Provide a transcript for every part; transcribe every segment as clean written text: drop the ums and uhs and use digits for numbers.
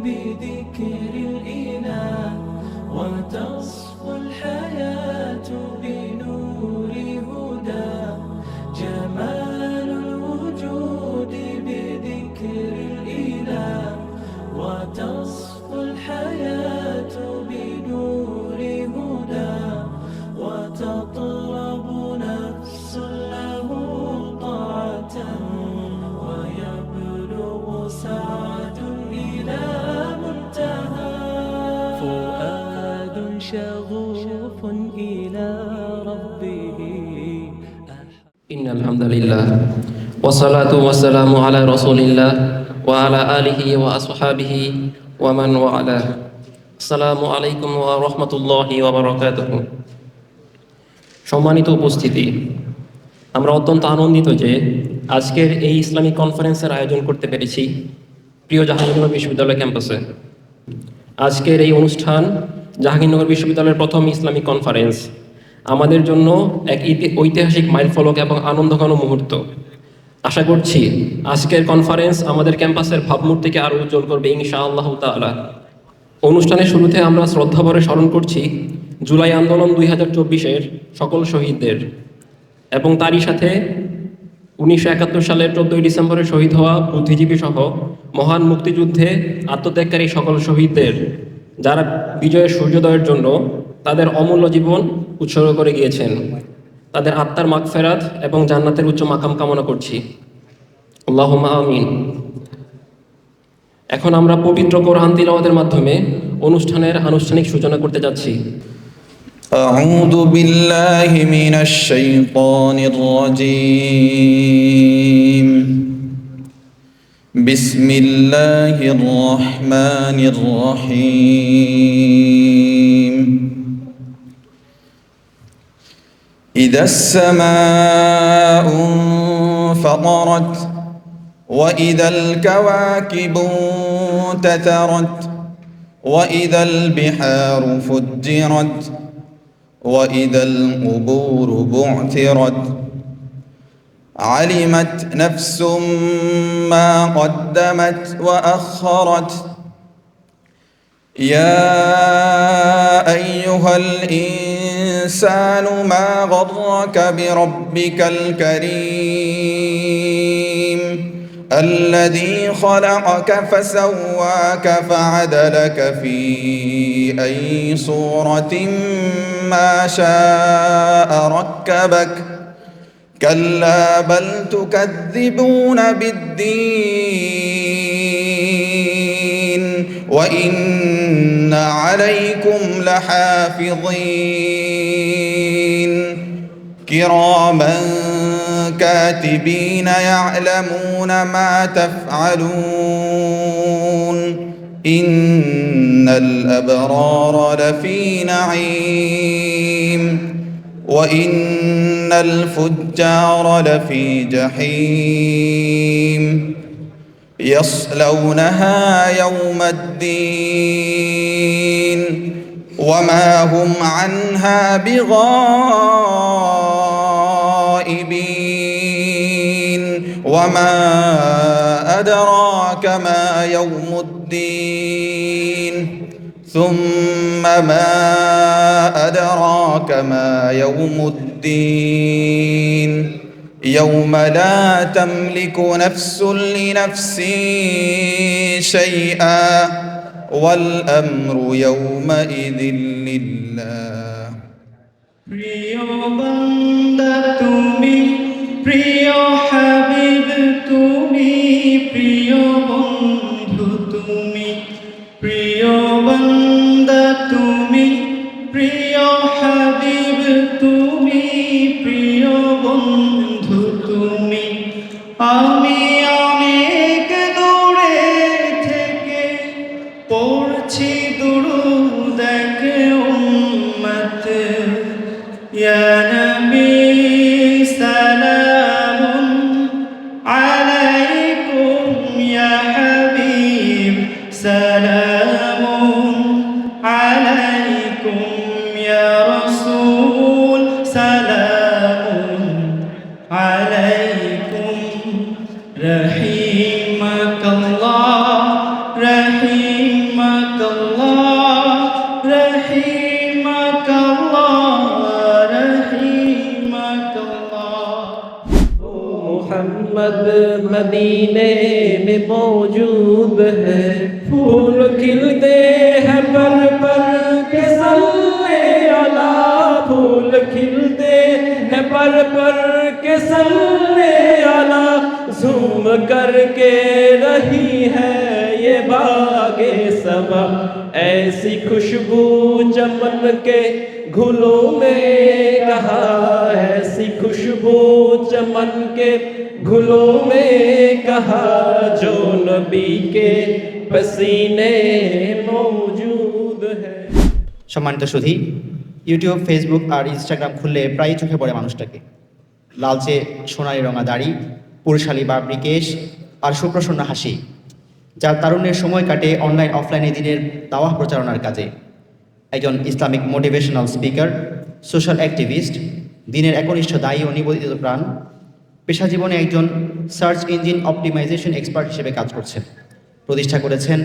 بذكر الإله وتصفو الحياة بنور هدى جمال الوجود بذكر الإله وتصفو الحياة بنور هدى وتطرب نفس له طاعة ويبلغ سعد إلى منتهى فؤاد شغوف إلى ربه إن الحمد لله والصلاة والسلام على رسول الله وعلى آله وأصحابه ومن والاه السلام عليكم ورحمة الله وبركاته সম্মানিত উপস্থিতি, আমরা অত্যন্ত আনন্দিত যে আজকের এই ইসলামিক কনফারেন্সের আয়োজন করতে পেরেছি প্রিয় জাহাঙ্গীরনগর বিশ্ববিদ্যালয় ক্যাম্পাসে। আজকের এই অনুষ্ঠান জাহাঙ্গীরনগর বিশ্ববিদ্যালয়ের প্রথম ইসলামিক কনফারেন্স আমাদের জন্য এক ঐতিহাসিক মাইলফলক এবং আনন্দঘন মুহূর্ত। আশা করছি আজকের কনফারেন্স আমাদের ক্যাম্পাসের ভাবমূর্তিকে আরও উজ্জ্বল করবে ইনশাআল্লাহ তাআলা। অনুষ্ঠানের শুরুতে আমরা শ্রদ্ধাভরে স্মরণ করছি জুলাই আন্দোলন 2024-এর সকল শহীদদের এবং তারই সাথে 1971 সালের 14ই ডিসেম্বরে শহীদ হওয়া বুদ্ধিজীবী সহ মহান মুক্তিযুদ্ধে আত্মত্যাগকারী সকল শহীদদের, যারা বিজয়ের সূর্যোদয়ের জন্য তাদের অমূল্য জীবন উৎসর্গ করে গিয়েছেন, তাদের আত্মার মাগফিরাত এবং জান্নাতের উচ্চ মাকাম কামনা করছি। আল্লাহুম্মা আমিন। এখন আমরা পবিত্র কোরআন তিলাওয়াতের মাধ্যমে অনুষ্ঠানের আনুষ্ঠানিক সূচনা করতে যাচ্ছি। أعوذ بالله من الشيطان الرجيم بسم الله الرحمن الرحيم إذا السماء انفطرت وإذا الكواكب انتثرت وإذا البحار فجرت وإذا القبور بعثرت علمت نفس ما قدمت وأخرت يا أيها الإنسان ما غرك بربك الكريم الذي خلقك فسواك فعدلك في أي صورة ما شاء ركبك كلا بل تكذبون بالدين وإن عليكم لحافظين كراما كاتبين يعلمون ما تفعلون إن الأبرار لفي نعيم وإن الفجار لفي جحيم يصلونها يوم الدين وما هم عنها بغائبين وما أدراك ما يوم الدين ثم ما أدراك ما يوم الدين يوم لا تملك نفس لنفس شيئا والأمر يومئذ لله প্রিয় বান্দা তুমি, প্রিয় হাবিব তুমি, প্রিয় বন্ধু তুমি, প্রিয় বান্দা তুমি, প্রিয় হাবিব তুমি, প্রিয় বন্ধু তুমি। আমি অনেক দূরে থেকে পড়ছি দুরূদ উম্মত ইয়া নবী সালামুন আলাইকুম ইয়া হাবিব সালামুন আলাইকুম ইয়া রাসূল সালামুন আলাইকুম রহিমাকাল্লাহ রহিম رحمك الله رحمك الله رحمك الله मोहम्मद मदीने में मौजूद है फूल खिलते हैं पर के सल्ले अला फूल खिलते हैं पर के सल्ले अला झूम करके रही है ये बागे सबा ऐसी खुशबू चमन के घुलों में कहा ऐसी खुशबू चमन के घुलों में कहा जो नबी के पसीने मौजूद है। সম্মানিত সুধী, ইউটিউব, ফেসবুক আর ইনস্টাগ্রাম খুললে প্রায়ই চোখে পড়ে মানুষটাকে। লালচে সোনালি রঙা দাড়ি, পুরুষালী বাবরি কেশ আর সুপ্রসন্ন হাসি, যার তারুণ্যের সময় কাটে অনলাইন অফলাইনে দিনের দাওয়াহ প্রচারণার কাজে। একজন Islamic motivational speaker, social activist, দিনের একনিষ্ঠ দায়ী ও নিবেদিত প্রাণ, পেশা জীবনে একজন সার্চ ইঞ্জিন অপটিমাইজেশন এক্সপার্ট হিসেবে কাজ করছেন। প্রতিষ্ঠা করেছেন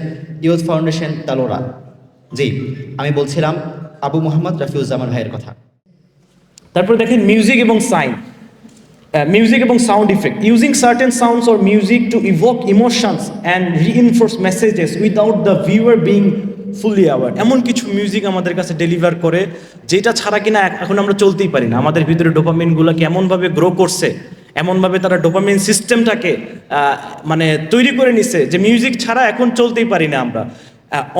ইউথ ফাউন্ডেশন তালোরা। জি, আমি বলছিলাম আবু মোহাম্মদ রাফিউজ্জামান ভাইয়ের কথা। তারপর দেখেন মিউজিক এবং মিউজিক এবং sound effect, using certain sounds or music to evoke emotions and reinforce messages without the viewer being fully aware. এমন কিছু মিউজিক আমাদের কাছে ডেলিভার করে যেটা ছাড়া কিনা এখন আমরা চলতেই পারি না। আমাদের ভিতরে ডোপামিনগুলোকে এমনভাবে গ্রো করছে, এমনভাবে তারা ডোপামিন সিস্টেমটাকে মানে তৈরি করে নিছে যে মিউজিক ছাড়া এখন চলতেই পারি না আমরা।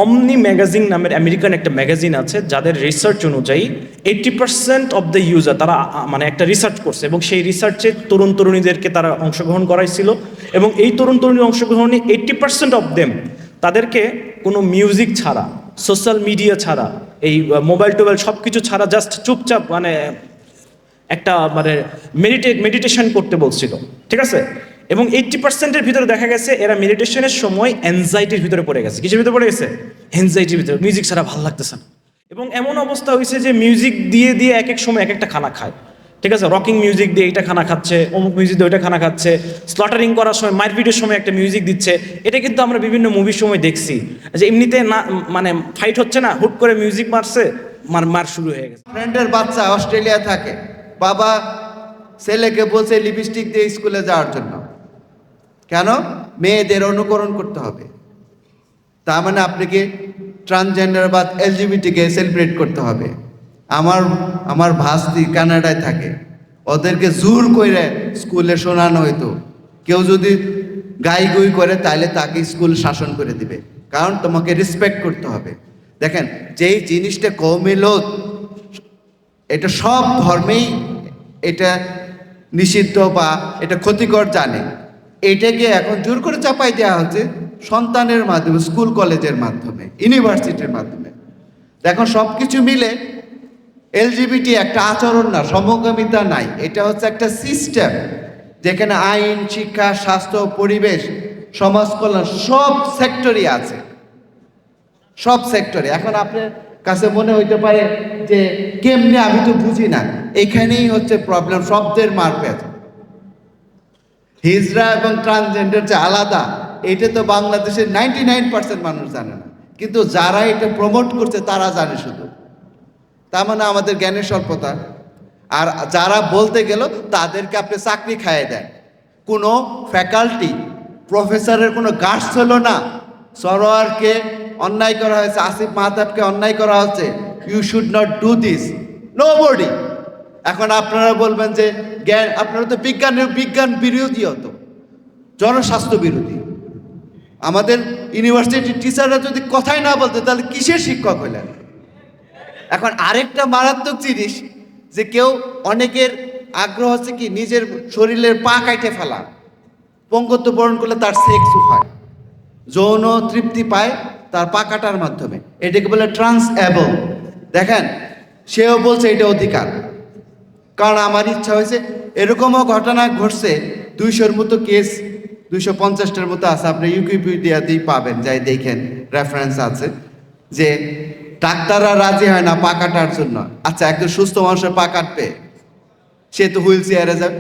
অমনি ম্যাগাজিন নামের আমেরিকান একটা ম্যাগাজিন আছে, যাদের রিসার্চ অনুযায়ী 80% অফ দ্য ইউজার, তারা মানে একটা রিসার্চ করছে এবং সেই রিসার্চে তরুণ তরুণীদেরকে তারা অংশগ্রহণ করাইছিল এবং এই তরুণ তরুণী অংশগ্রহণে 80% অফ দেম তাদেরকে কোনো মিউজিক ছাড়া, সোশ্যাল মিডিয়া ছাড়া, এই মোবাইল টোবাইল সব কিছু ছাড়া জাস্ট চুপচাপ মানে একটা মানে মেডিটেশন করতে বলছিল, ঠিক আছে? এবং 80%-এর ভিতরে দেখা গেছে এরা মেডিটেশনের সময় অ্যাংজাইটির ভিতরে পড়ে গেছে। কিসের ভিতরে পড়ে গেছে? অ্যাংজাইটির ভিতরে। মিউজিক ছাড়া ভালো লাগতেছে না। এবং এমন অবস্থা হয়েছে যে মিউজিক দিয়ে দিয়ে এক এক সময় এক একটা খানা খায়, ঠিক আছে? রকিং মিউজিক দিয়ে এইটা খানা খাচ্ছে, অমুক মিউজিক দিয়ে ওইটা খানা খাচ্ছে, স্লটারিং করার সময়, মারপিটের সময় একটা মিউজিক দিচ্ছে। এটা কিন্তু আমরা বিভিন্ন মুভির সময় দেখছি যে এমনিতে না মানে ফাইট হচ্ছে না, হুট করে মিউজিক মারছে, মার শুরু হয়ে গেছে। ফ্রেন্ডের বাচ্চা অস্ট্রেলিয়া থাকে, বাবা ছেলেকে বলছে লিপস্টিক দিয়ে স্কুলে যাওয়ার জন্য। কেন? মেয়েদের অনুকরণ করতে হবে। তার মানে আপনাকে ট্রান্সজেন্ডার বা এলজিবিটিকে সেলিব্রেট করতে হবে। আমার ভাস্তি কানাডায় থাকে, ওদেরকে জোর করে স্কুলে শোনানো হইতো। কেউ যদি গাই করে তাহলে তাকে স্কুল শাসন করে দিবে, কারণ তোমাকে রেসপেক্ট করতে হবে। দেখেন, যেই জিনিসটা কৌমিলত, এটা সব ধর্মেই এটা নিষিদ্ধ বা এটা ক্ষতিকর জানে, এটাকে এখন জোর করে চাপাই দেওয়া হচ্ছে সন্তানের মাধ্যমে, স্কুল কলেজের মাধ্যমে, ইউনিভার্সিটির মাধ্যমে। এখন সব কিছু মিলে এলজিবিটি একটা আচরণ না, সমকামিতা নাই, এটা হচ্ছে একটা সিস্টেম যেখানে আইন, শিক্ষা, স্বাস্থ্য, পরিবেশ, সমাজ কল্যাণ সব সেক্টরই আছে, সব সেক্টরে। এখন আপনার কাছে মনে হইতে পারে যে কেমনে, আমি তো বুঝি না। এখানেই হচ্ছে প্রবলেম, শব্দের মারপ্যাচ। হিজড়া এবং ট্রান্সজেন্ডার যে আলাদা, এটা তো বাংলাদেশের 99% মানুষ জানে না, কিন্তু যারা এটা প্রমোট করছে তারা জানে শুধু। তার মানে আমাদের জ্ঞানের স্বল্পতা। আর যারা বলতে গেল তাদেরকে আপনি চাকরি খাইয়ে দেন। কোনো ফ্যাকাল্টি, প্রফেসরের কোনো গার্ডস হলো না। সরোয়ারকে অন্যায় করা হয়েছে, আসিফ মাহতাবকে অন্যায় করা হচ্ছে, you should not do this, nobody. এখন আপনারা বলবেন যে জ্ঞান, আপনারা তো বিজ্ঞান বিরোধী, হতো জনস্বাস্থ্য বিরোধী। আমাদের ইউনিভার্সিটির টিচাররা যদি কথাই না বলতে, তাহলে কিসের শিক্ষক হলেন? এখন আরেকটা মারাত্মক জিনিস, যে কেউ, অনেকের আগ্রহ হচ্ছে কি নিজের শরীরের পা কাটে ফেলা, পঙ্গত্ব বরণ করলে তার সেক্স হয়, যৌন তৃপ্তি পায় তার পা কাটার মাধ্যমে, এটাকে বলে ট্রান্সএবল। দেখেন, সেও বলছে এটা অধিকার, কারণ আমার ইচ্ছা হয়েছে। এরকমও ঘটনা ঘটছে, 200-র মতো কেস, 250-টার মতো আছে, আপনি উইকিপিডিয়াতেই পাবেন, যাই দেখেন, রেফারেন্স আছে, যে ডাক্তাররা রাজি হয় না পা কাটার জন্য। আচ্ছা, একজন সুস্থ মানুষের পা কাটবে, সে তো হুইল চেয়ারে যাবে,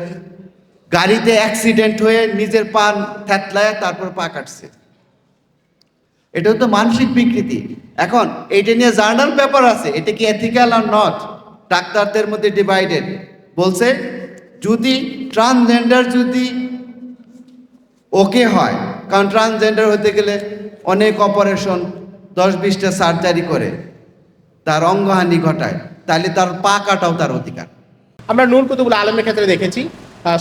গাড়িতে অ্যাক্সিডেন্ট হয়ে নিজের পা থ্যাতলায় তারপর পা কাটছে। এটাও তো মানসিক বিকৃতি। এখন এটা নিয়ে জার্নাল পেপার আছে, এটা কি এথিক্যাল আর নট, ডাক্তারদের মধ্যে ডিভাইডেড। বলছে যদি ট্রান্সজেন্ডার যদি ওকে হয়, কারণ ট্রান্সজেন্ডার হতে গেলে অনেক অপারেশন 10-20টা সার্জারি করে তার অঙ্গহানি ঘটায়, তাহলে তার পা কাটাও তার অধিকার। আমরা নূর কুতুবুল আলমের ক্ষেত্রে দেখেছি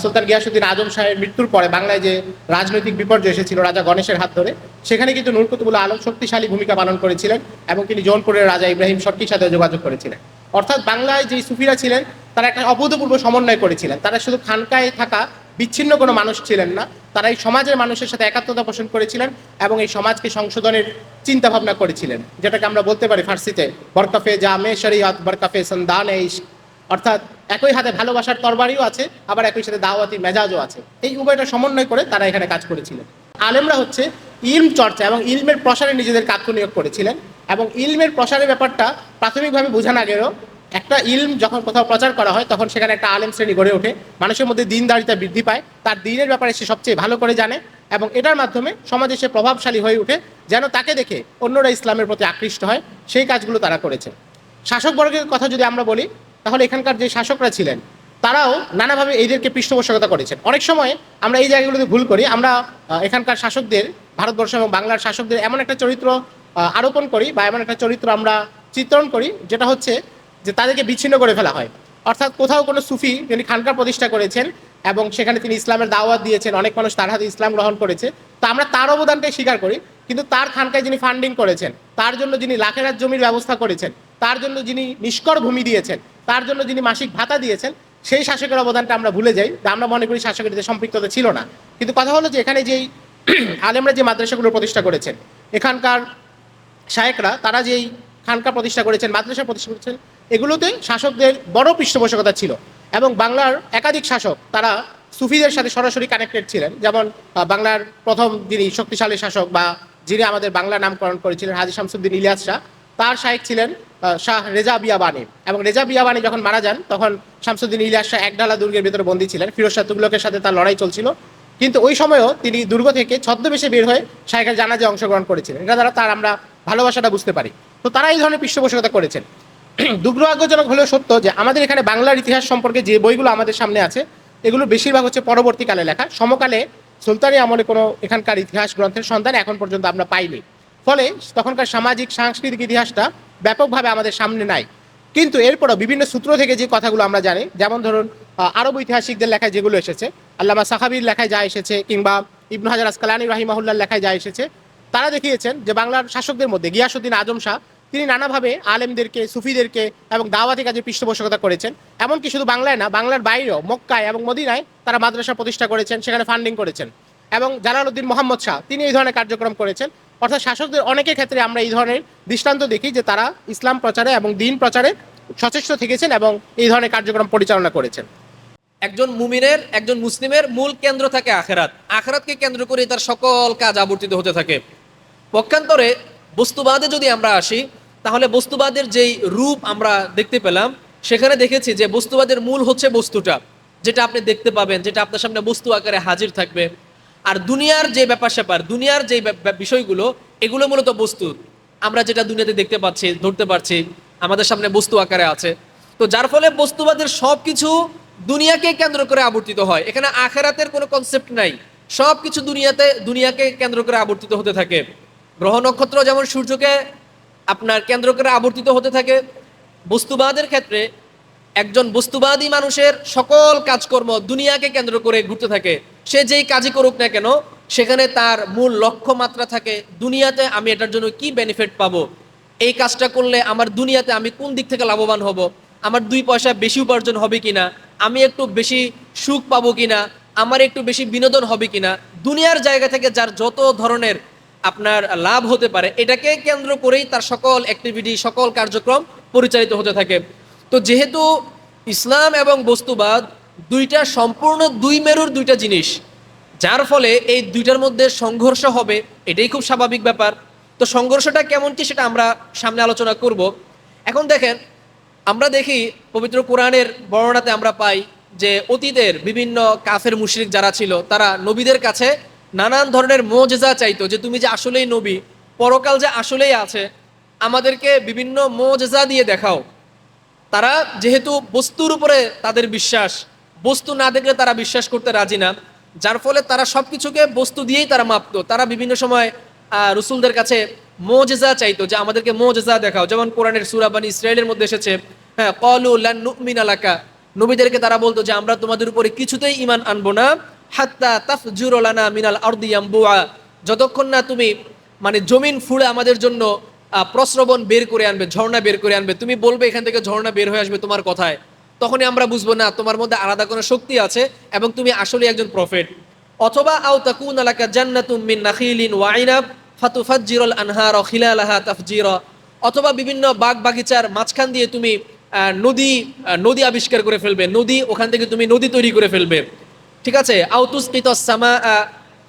সুলতান গিয়াসউদ্দিন আজম শাহের মৃত্যুর পরে বাংলায় যে রাজনৈতিক বিপর্যয় এসেছিল রাজা গণেশের হাত ধরে, সেখানে কিন্তু নূর কুতুবুল আলম শক্তিশালী ভূমিকা পালন করেছিলেন এবং তিনি জৌনপুরের রাজা ইব্রাহিম শর্কির সাথে যোগাযোগ করেছিলেন। অর্থাৎ বাংলায় যে সুফিরা ছিলেন তারা একটা অভূতপূর্ব সমন্বয় করেছিলেন। তারা শুধু খানকায় থাকা বিচ্ছিন্ন কোনো মানুষ ছিলেন না, তারা এই সমাজের মানুষের সাথে একাত্মতা পোষণ করেছিলেন এবং এই সমাজকে সংশোধনের চিন্তা ভাবনা করেছিলেন, যেটাকে আমরা বলতে পারি ফার্সিতে বরকাফে জামে শরিয়ত বরকাফে সন্দান ইশক। অর্থাৎ একই হাতে ভালোবাসার তরবারিও আছে, আবার একই সাথে দাওয়াতি মেজাজও আছে। এই উভয়টা সমন্বয় করে তারা এখানে কাজ করেছিলেন। আলেমরা হচ্ছে ইলম চর্চা এবং ইলমের প্রসারে নিজেদেরকে আত্মনিয়োগ করেছিলেন এবং ইলমের প্রসারের ব্যাপারটা প্রাথমিকভাবে বোঝা না গেলেও একটা ইলম যখন কোথাও প্রচার করা হয় তখন সেখানে একটা আলেম শ্রেণী গড়ে ওঠে, মানুষের মধ্যে দিনদারিতা বৃদ্ধি পায়, তার দিনের ব্যাপারে সে সবচেয়ে ভালো করে জানে এবং এটার মাধ্যমে সমাজে সে প্রভাবশালী হয়ে ওঠে, যেন তাকে দেখে অন্যরা ইসলামের প্রতি আকৃষ্ট হয়। সেই কাজগুলো তারা করেছে। শাসকবর্গের কথা যদি আমরা বলি, তাহলে এখানকার যে শাসকরা ছিলেন তারাও নানাভাবে এইদেরকে পৃষ্ঠপোষকতা করেছেন। অনেক সময় আমরা এই জায়গাগুলোতে ভুল করি, আমরা এখানকার শাসকদের, ভারতবর্ষ এবং বাংলার শাসকদের এমন একটা চরিত্র আরোপণ করি বা এমন একটা চরিত্র আমরা চিত্রণ করি যেটা হচ্ছে যে তাদেরকে বিচ্ছিন্ন করে ফেলা হয়। অর্থাৎ কোথাও কোনো সুফি যিনি খানকা প্রতিষ্ঠা করেছেন এবং সেখানে তিনি ইসলামের দাওয়াত দিয়েছেন, অনেক মানুষ তার হাতে ইসলাম গ্রহণ করেছে, তো আমরা তার অবদানটাই স্বীকার করি, কিন্তু তার খানকায় যিনি ফান্ডিং করেছেন, তার জন্য যিনি লাখেরাত জমির ব্যবস্থা করেছেন, তার জন্য যিনি নিষ্কর ভূমি দিয়েছেন, তার জন্য যিনি মাসিক ভাতা দিয়েছেন, সেই শাসকের অবদানটা আমরা ভুলে যাই। আমরা মনে করি শাসকের যে সম্পৃক্ততা ছিল না। কিন্তু কথা হলো যে এখানে যেই আলেমরা যে মাদ্রাসাগুলো প্রতিষ্ঠা করেছেন, এখানকার শায়েকরা তারা যেই খানকা প্রতিষ্ঠা করেছেন, মাদ্রাসা প্রতিষ্ঠা করেছেন, এগুলোতে শাসকদের বড় পৃষ্ঠপোষকতা ছিল এবং বাংলার একাধিক শাসক তারা সুফিদের সাথে সরাসরি কানেক্টেড ছিলেন। যেমন বাংলার প্রথম যিনি শক্তিশালী শাসক বা যিনি আমাদের বাংলা নামকরণ করেছিলেন হাজী শামসুদ্দিন ইলিয়াস শাহ, তার শায়েক ছিলেন শাহ রেজা বিয়াবানি। এবং রেজা বিয়াবানি যখন মারা যান তখন শামসুদ্দিন ইলিয়াস শাহ একডালা দুর্গের ভিতরে বন্দী ছিলেন, ফিরোজ শাহ তুগলকের সাথে তার লড়াই চলছিল, কিন্তু ওই সময়ও তিনি দুর্গ থেকে ছদ্মবেশে বের হয়ে শায়েখের জানাজায় অংশগ্রহণ করেছিলেন। এটা দ্বারা তার আমরা ভালোবাসাটা বুঝতে পারি। তো তারা এই ধরনের পৃষ্ঠপোষকতা করেছেন। দুর্ভাগ্যজনক হলেও সত্য যে আমাদের এখানে বাংলার ইতিহাস সম্পর্কে যে বইগুলো আমাদের সামনে আছে এগুলো বেশিরভাগ হচ্ছে পরবর্তীকালে লেখা। সমকালে সুলতানি আমলে কোনো এখানকার ইতিহাস গ্রন্থের সন্ধান এখন পর্যন্ত আমরা পাইনি। ফলে তখনকার সামাজিক সাংস্কৃতিক ইতিহাসটা ব্যাপকভাবে আমাদের সামনে নাই। কিন্তু এরপরও বিভিন্ন সূত্র থেকে যে কথাগুলো আমরা জানি, যেমন ধরুন আরব ঐতিহাসিকদের লেখায় যেগুলো এসেছে, আল্লামা সাহাবীর লেখায় যা এসেছে কিংবা ইবনু হাজার আসকালানী রাহিমাহুল্লাহর লেখায় যা এসেছে, তারা দেখিয়েছেন যে বাংলার শাসকদের মধ্যে গিয়াসউদ্দিন আজম শাহ তিনি নানাভাবে আলেমদেরকে, সুফিদেরকে এবং দাওয়াতি কাজে পৃষ্ঠপোষকতা করেছেন। এমনকি শুধু বাংলায় না, বাংলার বাইরেও মক্কায় এবং মদিনায় তারা মাদ্রাসা প্রতিষ্ঠা করেছেন, সেখানে ফান্ডিং করেছেন। এবং জালালউদ্দিন মোহাম্মদ শাহ তিনি এই ধরনের কার্যক্রম করেছেন। অর্থাৎ শাসকদের অনেকের ক্ষেত্রে আমরা এই ধরনের দৃষ্টান্ত দেখি যে তারা ইসলাম প্রচারে এবং দ্বীন প্রচারে সচেষ্ট থেকেছেন এবং এই ধরনের কার্যক্রম পরিচালনা করেছেন। একজন মুমিনের, একজন মুসলিমের মূল কেন্দ্র থাকে আখেরাত। আখেরাতকে কেন্দ্র করে তার সকল কাজ আবর্তিত হতে থাকে। পক্ষান্তরে বস্তুবাদে যদি আমরা আসি, তাহলে বস্তুবাদের যেই রূপ আমরা দেখতে পেলাম, সেখানে দেখেছি যে বস্তুবাদের মূল হচ্ছে বস্তুটা, যেটা আপনি দেখতে পাবেন, যেটা আপনার সামনে বস্তু আকারে হাজির থাকবে। আর দুনিয়ার যে ব্যাপার স্যাপার, দুনিয়ার যে বিষয়গুলো, এগুলো মূলত বস্তু। আমরা যেটা দুনিয়াতে দেখতে পাচ্ছি, ধরতে পারছি, আমাদের সামনে বস্তু আকারে আছে। তো যার ফলে বস্তুবাদের সব কিছু দুনিয়াকে কেন্দ্র করে আবর্তিত হয়। এখানে আখেরাতের কোনো কনসেপ্ট নাই, সব কিছু দুনিয়াকে কেন্দ্র করে আবর্তিত হতে থাকে। গ্রহ নক্ষত্র যেমন সূর্যকে আপনার কেন্দ্র করে আবর্তিত হতে থাকে, বস্তুবাদের ক্ষেত্রে একজন বস্তুবাদী মানুষের সকল কাজকর্ম দুনিয়াকে কেন্দ্র করে ঘুরতে থাকে। সে যেই কাজই করুক না কেন, সেখানে তার মূল লক্ষ্যমাত্রা থাকে দুনিয়াতে আমি এটার জন্য কি বেনিফিট পাবো, এই কাজটা করলে আমার দুনিয়াতে আমি কোন দিক থেকে লাভবান হব, আমার 2 পয়সা বেশি উপার্জন হবে কিনা, আমি একটু বেশি সুখ পাবো কিনা, আমার একটু বেশি বিনোদন হবে কিনা, দুনিয়ার জায়গা থেকে যার যত ধরনের আপনার লাভ হতে পারে, এটাকে কেন্দ্র করেই তার সকল অ্যাক্টিভিটি, সকল কার্যক্রম পরিচালিত হতে থাকে। তো যেহেতু ইসলাম এবং বস্তুবাদ দুইটা সম্পূর্ণ 2 মেরুর 2টা জিনিস, যার ফলে এই দুইটার মধ্যে সংঘর্ষ হবে, এটাই খুব স্বাভাবিক ব্যাপার। তো সংঘর্ষটা কেমন কি সেটা আমরা সামনে আলোচনা করব। এখন দেখেন, আমরা দেখি পবিত্র কোরআনের বর্ণনাতে আমরা পাই যে অতীতের বিভিন্ন কাফের মুশরিক যারা ছিল, তারা নবীদের কাছে নানান ধরনের মুজিজা চাইতো, যে তুমি যে আসলেই নবী, পরকাল যে আসলেই আছে, আমাদেরকে বিভিন্ন মুজিজা দিয়ে দেখাও। তারা যেহেতু বস্তুর উপরে তাদের বিশ্বাস, বস্তু না দেখলে তারা বিশ্বাস করতে রাজি না, যার ফলে তারা সব কিছুকে বস্তু দিয়েই তারা মাপতো। তারা বিভিন্ন সময় রসুলদের কাছে মুজিজা চাইতো, যে আমাদেরকে মুজিজা দেখাও। যেমন কোরআনের সূরা বনী ইসরাঈলের মধ্যে এসেছে, হ্যাঁ, ক্বালু লান নুমিনা লাকা, নবীদেরকে তারা বলতো যে আমরা তোমাদের উপরে কিছুতেই ঈমান আনবো না, হাত্তা তাফজুরু লানা মিনাল আরদি ইয়ামবুআ, যতক্ষণ না তুমি মানে জমিন ফুঁড়ে আমাদের জন্য প্রস্রবণ বের করে আনবে, ঝর্ণা বের করে আনবে। তুমি বলবে এখান থেকে ঝর্ণা বের হয়ে আসবে তোমার কথায়, তখনই আমরা বুঝবো না তোমার মধ্যে আলাদা কোনো শক্তি আছে এবং তুমি আসলে একজন প্রফেট। অথবা আও তাকুনা লাকা জান্নাতুম মিন নাখিলিন ওয়া আইনাব ফাতুফাজ্জিরুল আনহারা খিলালাহা তাফজিরা, অথবা বিভিন্ন বাগ বাগিচার মাঝখান দিয়ে তুমি নদী আবিষ্কার করে ফেলবে, নদী, ওখান থেকে তুমি নদী তৈরি করে ফেলবে, ঠিক আছে। আও তুসকিতাস সামাআ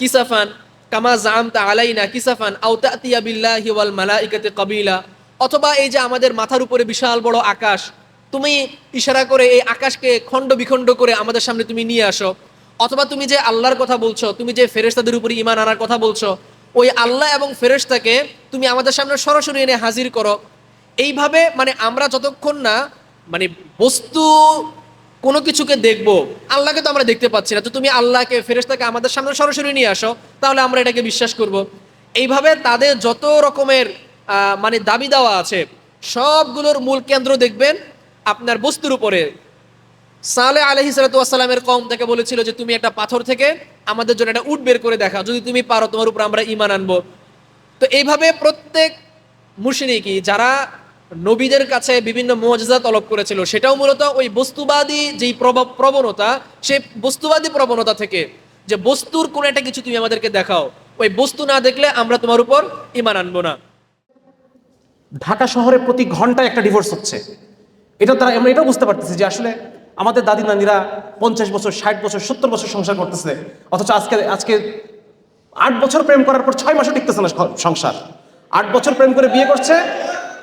কিসাফান কামা জামতা আলাইনা কিসাফান আও তাতিয়া বিল্লাহি ওয়াল মালাইকাতি কাবিলা, অথবা এই যে আমাদের মাথার উপরে বিশাল বড় আকাশ, তুমি ইশারা করে এই আকাশকে খণ্ড বিখণ্ড করে আমাদের সামনে তুমি নিয়ে আসো। অথবা তুমি যে আল্লাহর কথা বলছো, তুমি যে ফেরেশতাদের উপরে ঈমান আনার কথা বলছো, ওই আল্লাহ এবং ফেরেশতাকে তুমি আমাদের সামনে সরাসরি এনে হাজির করো। এইভাবে মানে আমরা যতক্ষণ না মানে বস্তু কোনো কিছুকে দেখবো, আল্লাহকে তো আমরা দেখতে পাচ্ছি না, তো তুমি আল্লাহকে, ফেরেশতাকে আমাদের সামনে সরাসরি নিয়ে আসো, তাহলে আমরা এটাকে বিশ্বাস করব। এইভাবে তাদের যত রকমের মানে দাবি দেওয়া আছে, সবগুলোর মূল কেন্দ্র দেখবেন আপনার বস্তুর উপরে। সালেহ আলাইহিস সালাতু ওয়াস সালামের কওম থেকে বলেছিল যে তুমি একটা পাথর থেকে আমাদের জন্য একটা উট বের করে দেখা, যদি তুমি পারো তোমার উপর আমরা ঈমান আনবো। তো এইভাবে প্রত্যেক মুশরিকি যারা নবীদের কাছে বিভিন্ন মুজিজা তলব করেছিল, সেটাও মূলত ওই বস্তুবাদী যেই প্রবণতা, সেই বস্তুবাদী প্রবণতা থেকে, যে বস্তুর কোন একটা কিছু তুমি আমাদেরকে দেখাও, ওই বস্তু না দেখলে আমরা তোমার উপর ঈমান আনবো না। ঢাকা শহরে প্রতি ঘন্টায় একটা ডিভোর্স হচ্ছে। এটা দ্বারা আমরা এটাও বুঝতে পারতেছি যে আসলে আমাদের দাদি নানিরা 50 বছর, 60 বছর, 70 বছর সংসার করতেছে, অথচ আজকে 8 বছর প্রেম করার পর 6 মাসও টিকতেছে না সংসার। 8 বছর প্রেম করে বিয়ে করছে,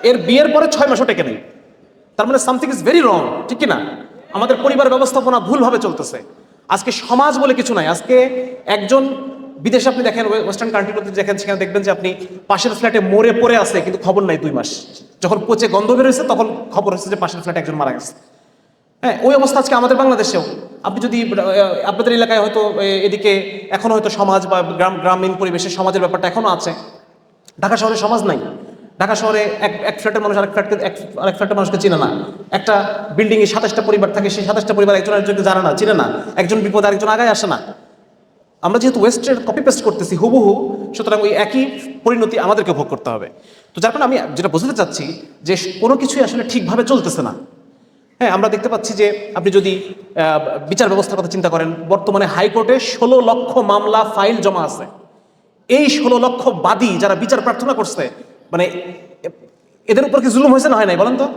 এর বিয়ের পরে 6 মাসও টেকে নেই। তার মানে সামথিং ইজ ভেরি রং, ঠিক কিনা? আমাদের পরিবার ব্যবস্থাপনা ভুলভাবে চলতেছে। আজকে সমাজ বলে কিছু নাই। আজকে একজন বিদেশে আপনি দেখেন, ওয়েস্টার্ন কান্ট্রিগুলোতে দেখেন, সেখানে দেখবেন যে আপনি পাশের ফ্ল্যাটে মরে পড়ে আছে, কিন্তু খবর নাই 2 মাস। যখন পচে গন্ধ বেরোয়েছে তখন খবর হচ্ছে যে পাশের ফ্ল্যাটে একজন মারা গেছে। হ্যাঁ, ওই অবস্থা আজকে আমাদের বাংলাদেশেও। আপনি যদি আপনাদের এলাকায় হয়তো এদিকে এখনো হয়তো সমাজ বা গ্রামীণ পরিবেশে সমাজের ব্যাপারটা এখনো আছে, ঢাকা শহরে সমাজ নাই। ঢাকা শহরে এক ফ্ল্যাটের মানুষ আরেক ফ্ল্যাটের মানুষকে চিনে না। একটা বিল্ডিং এ 27টা পরিবার থাকে, সেই 27টা পরিবার একজন আরেকজনকে জানে না, চিনে না। একজন বিপদ আরেকজন আগায় আসে না। আমরা যেহেতু ওয়েস্টের কপি পেস্ট করতেছি হুবহু, সুতরাং ওই একই পরিণতি আমাদেরকে ভোগ করতে হবে। তো যার কারণে আমি যেটা বোঝাতে চাচ্ছি যে কোনো কিছুই আসলে ঠিকভাবে চলতেছে না। হ্যাঁ, আমরা দেখতে পাচ্ছি যে আপনি যদি বিচার ব্যবস্থার কথা চিন্তা করেন, বর্তমানে হাইকোর্টে 16 লক্ষ মামলা ফাইল জমা আছে। এই 16 লক্ষ বাদী যারা বিচার প্রার্থনা করছে, মানে এদের উপর কি জুলুম হয়েছে না হয় নাই বলেন তো?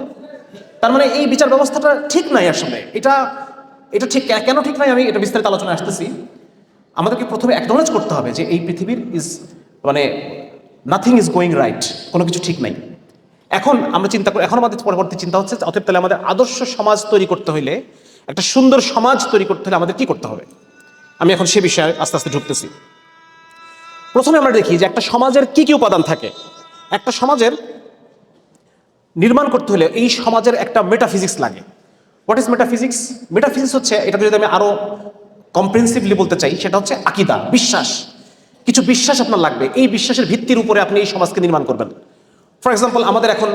তার মানে এই বিচার ব্যবস্থাটা ঠিক নাই আসলে। এটা ঠিক কেন ঠিক নাই আমি এটা বিস্তারিত আলোচনা আসতেছি। আমাদেরকে প্রথমে অ্যাকনলেজ করতে হবে যে এই পৃথিবীর মানে নাথিং ইজ গোয়িং রাইট, কোনো কিছু ঠিক নাই। এখন আমরা চিন্তা করি, এখন আমাদের পরবর্তী চিন্তা হচ্ছে অতএব তাহলে আমাদের আদর্শ সমাজ তৈরি করতে হইলে, একটা সুন্দর সমাজ তৈরি করতে হলে আমাদের কি করতে হবে। আমি এখন সে বিষয়ে আস্তে আস্তে ঢুকতেছি। প্রথমে আমরা দেখি যে একটা সমাজের কি কি উপাদান থাকে। একটা সমাজের নির্মাণ করতে হলে এই সমাজের একটা মেটাফিজিক্স লাগে। What is metaphysics? মেটাফিজিক্স হচ্ছে, এটা যদি আমি আরো কম্প্রিহেন্সিভলি বলতে চাই, সেটা হচ্ছে আকীদা, বিশ্বাস। কিছু বিশ্বাস আপনার লাগবে, এই বিশ্বাসের ভিত্তির উপরে আপনি এই সমাজকে নির্মাণ করবেন। ফর এক্সাম্পল, আমাদের এখন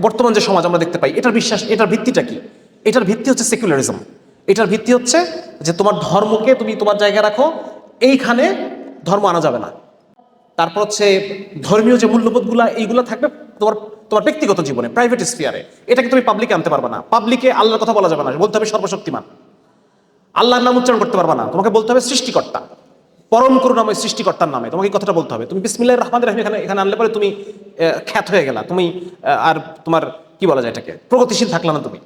বর্তমান যে সমাজ আমরা দেখতে পাই, এটার বিশ্বাস, এটার ভিত্তিটা কি? এটার ভিত্তি হচ্ছে সেকুলারিজম। এটার ভিত্তি হচ্ছে যে তোমার ধর্মকে তুমি তোমার জায়গায় রাখো, এইখানে ধর্ম আনা যাবে না। তারপর হচ্ছে ধর্মীয় যে মূল্যবোধগুলা, এইগুলো থাকবে তোমার ব্যক্তিগত জীবনে, প্রাইভেট স্ফিয়ারে। এটাকে তুমি পাবলিকে আনতে পারবে না। পাবলিকে আল্লাহর কথা বলা যাবে না, বলতে হবে সর্বশক্তিমান। আল্লাহর নাম উচ্চারণ করতে পারবে না, তোমাকে বলতে হবে সৃষ্টিকর্তা, পরম করুণাময় সৃষ্টিকর্তার নামে তোমাকে এই কথাটা বলতে হবে। তুমি বিসমিল্লাহির রহমানির রহিম এখানে আনলে পরে তুমি খ্যাত হয়ে গেলা, তুমি আর তোমার কি বলা যায় এটাকে, প্রগতিশীল থাকলা না তুমি।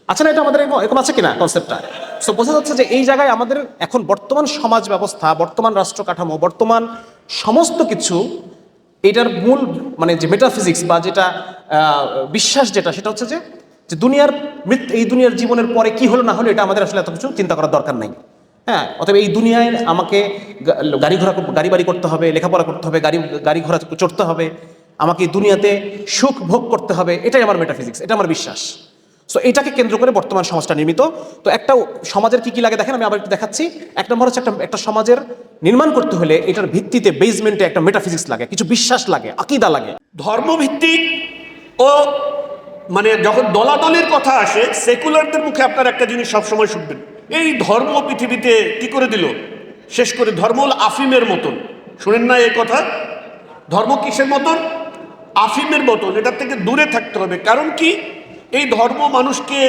আচ্ছা না, এটা আমাদের এরকম আছে কিনা কনসেপ্টটা? সো বোঝা যাচ্ছে যে এই জায়গায় আমাদের এখন বর্তমান সমাজ ব্যবস্থা, বর্তমান রাষ্ট্র কাঠামো, বর্তমান সমস্ত কিছু, এটার মূল মানে যে মেটাফিজিক্স বা যেটা বিশ্বাস, সেটা হচ্ছে যে দুনিয়ার এই দুনিয়ার জীবনের পরে কি হলো না হলো, এটা আমাদের আসলে এত কিছু চিন্তা করার দরকার নাই। হ্যাঁ, অতএব এই দুনিয়ায় আমাকে গাড়ি বাড়ি করতে হবে, লেখাপড়া করতে হবে, গাড়ি ঘোড়া চড়তে হবে, আমাকে এই দুনিয়াতে সুখ ভোগ করতে হবে, এটাই আমার মেটাফিজিক্স, এটা আমার বিশ্বাস। সো এটাকে কেন্দ্র করে বর্তমান সমাজটা নির্মিত। তো একটা সমাজের কি লাগে দেখেন, আমি আবার একটু দেখাচ্ছি। এক নম্বর হচ্ছে একটা সমাজের নির্মাণ করতে হলে এটার ভিত্তিতে, বেসমেন্টে একটা মেটাফিজিক্স লাগে, কিছু বিশ্বাস লাগে, আকীদা লাগে। ধর্মভিত্তিক ও মানে যখন দলাদলির কথা আসে, সেকুলারদের মুখে আপনার একটা জিনিস সবসময় শুনবেন, এই ধর্ম পৃথিবীতে কি করে দিল, শেষ করে ধর্ম হল আফিমের মতন। শুনেন না এই কথা? ধর্ম কিসের মতন? আফিমের মতন। এটার থেকে দূরে থাকতে হবে। কারণ কি, এই ধর্ম মানুষকে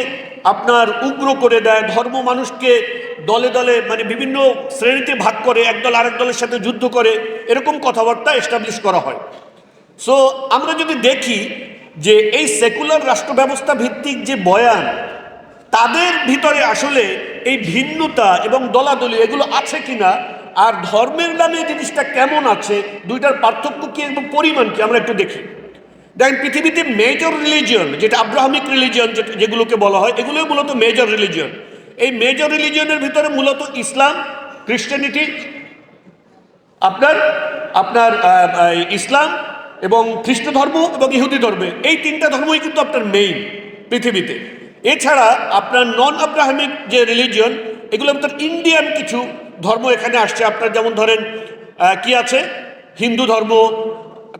আপনার উগ্র করে দেয়, ধর্ম মানুষকে দলে দলে মানে বিভিন্ন শ্রেণীতে ভাগ করে, একদল আরেক দলের সাথে যুদ্ধ করে, এরকম কথাবার্তা এস্টাবলিশ করা হয়। সো আমরা যদি দেখি যে এই সেকুলার রাষ্ট্র ব্যবস্থা ভিত্তিক যে বয়ান, তাদের ভিতরে আসলে এই ভিন্নতা এবং দলাদলি এগুলো আছে কিনা, আর ধর্মের নামে জিনিসটা কেমন আছে, দুইটার পার্থক্য কি এবং পরিমাণ কি, আমরা একটু দেখি। দেখেন, পৃথিবীতে মেজর রিলিজিয়ন, যেটা আব্রাহামিক রিলিজিয়ন যেগুলোকে বলা হয়, এগুলোই মূলত মেজর রিলিজিয়ন। এই মেজর রিলিজিয়নের ভিতরে মূলত ইসলাম, ক্রিশ্চিয়ানিটি, আপনার ইসলাম এবং খ্রিস্ট ধর্ম এবং ইহুদি ধর্মে, এই তিনটা ধর্মই কিন্তু আপনার মেইন পৃথিবীতে। এছাড়া আপনার নন আব্রাহামিক যে রিলিজিয়ন, এগুলোর ভিতর ইন্ডিয়ান কিছু ধর্ম এখানে আসছে। আপনার যেমন ধরেন কি আছে, হিন্দু ধর্ম,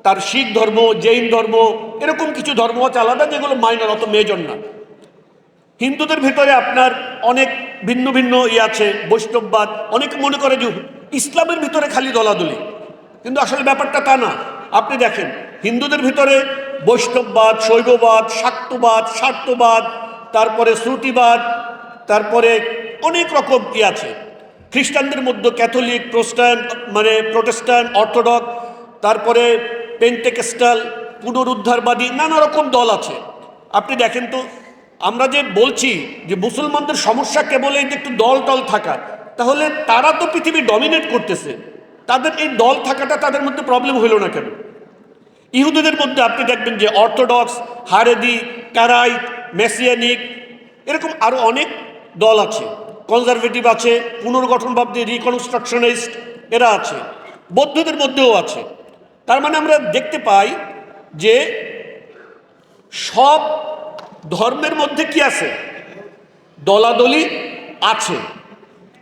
তার শিখ ধর্ম, জৈন ধর্ম, এরকম কিছু ধর্ম আছে আলাদা, যেগুলো মাইনর, অত মেজর না। হিন্দুদের ভিতরে আপনার অনেক ভিন্ন ভিন্ন আছে, বৈষ্ণববাদ। অনেকে মনে করে যে ইসলামের ভিতরে খালি দলাদলি, কিন্তু আসলে ব্যাপারটা তা না। আপনি দেখেন, হিন্দুদের ভিতরে বৈষ্ণববাদ, শৈববাদ, শাক্তবাদ, স্বার্থবাদ, তারপরে শ্রুতিবাদ, তারপরে অনেক রকম আছে। খ্রিস্টানদের মধ্যে ক্যাথলিক, প্রোটেস্ট্যান্ট, অর্থোডক্স, তারপরে পেন্টেকস্টাল, পুনরুদ্ধারবাদী, নানা রকম দল আছে। আপনি দেখেন তো, আমরা যে বলছি যে মুসলমানদের সমস্যা কেবল এই যে একটু দল থাকা, তাহলে তারা তো পৃথিবী ডমিনেট করতেছে, তাদের এই দল থাকাটা তাদের মধ্যে প্রবলেম হইল না কেন? ইহুদিদের মধ্যে আপনি দেখবেন যে অর্থোডক্স, হারেদি, কারাইট, মেসিয়ানিক, এরকম আরো অনেক দল আছে। কনজারভেটিভ আছে, পুনর্গঠনবাদী, রিকনস্ট্রাকশনিস্ট, এরা আছে। বৌদ্ধদের মধ্যেও আছে। তার মানে আমরা দেখতে পাই যে সব ধর্মের মধ্যে কি আছে, দলাদলি আছে।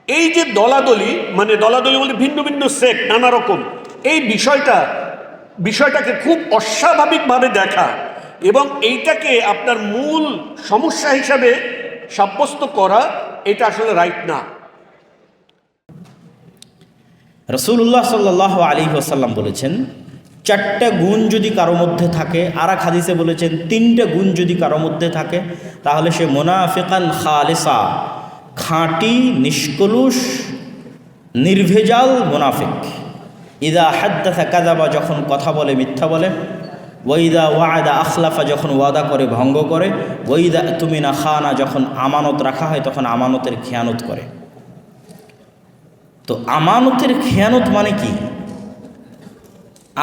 এই যে দলাদলি বলতে ভিন্ন ভিন্ন সেক্ট, নানা রকম, এই বিষয়টাকে খুব অস্বাভাবিকভাবে দেখা এবং এইটাকে আপনার মূল সমস্যা হিসাবে সাব্যস্ত করা, এটা আসলে রাইট না। রাসূলুল্লাহ সাল্লাল্লাহু আলাইহি ওয়াসাল্লাম বলেছেন, 4টা গুণ যদি কারো মধ্যে থাকে, আর এক হাদিসে বলেছেন 3টে গুণ যদি কারো মধ্যে থাকে, তাহলে সে মুনাফিকান খালিসা, খাঁটি, নিষ্কলুষ, নির্ভেজাল মুনাফিক। ইদা হাদ্দাসা কাযাবা, যখন কথা বলে মিথ্যা বলে, ওয়াইদা ওয়াদা আখলাফা, যখন ওয়াদা করে ভঙ্গ করে, ওয়াইদা তুমিনা খানা, যখন আমানত রাখা হয় তখন আমানতের খেয়ানত করে। তো আমানতের খেয়ানত মানে কি?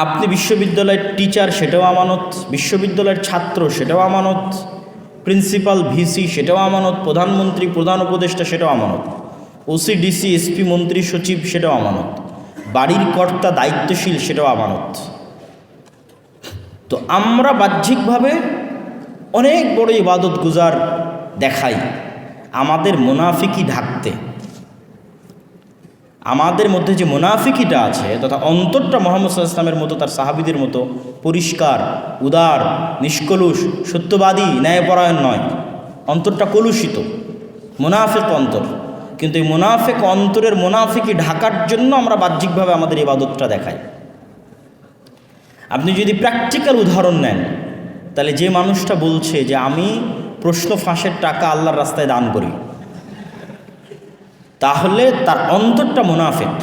আপনি বিশ্ববিদ্যালয়ের টিচার, সেটাও আমানত, বিশ্ববিদ্যালয়ের ছাত্র, সেটাও আমানত, প্রিন্সিপাল, ভিসি, সেটাও আমানত, প্রধানমন্ত্রী, প্রধান উপদেষ্টা, সেটাও আমানত, ওসি, ডিসি, এসপি, মন্ত্রী, সচিব, সেটাও আমানত, বাড়ির কর্তা, দায়িত্বশীল, সেটাও আমানত। তো আমরা বাহ্যিকভাবে অনেক বড় ইবাদত গুজার দেখাই, আমাদের মুনাফিকি ঢাকতে। আমাদের মধ্যে যে মুনাফিকিটা আছে, তথা অন্তরটা মুহাম্মদ সাল্লাল্লাহু আলাইহি ওয়াসাল্লামের মতো, তার সাহাবীদের মতো পরিষ্কার, উদার, নিষ্কলুষ, সত্যবাদী, ন্যায়পরায়ণ নয়। অন্তরটা কলুষিত, মুনাফিক অন্তর। কিন্তু এই মুনাফিক অন্তরের মুনাফিকি ঢাকার জন্য আমরা বাহ্যিকভাবে আমাদের ইবাদতটা দেখাই। আপনি যদি প্র্যাকটিক্যাল উদাহরণ নেন, তাহলে যে মানুষটা বলছে যে আমি প্রশ্ন ফাঁসের টাকা আল্লাহর রাস্তায় দান করি, তাহলে তার অন্তরটা মুনাফিক।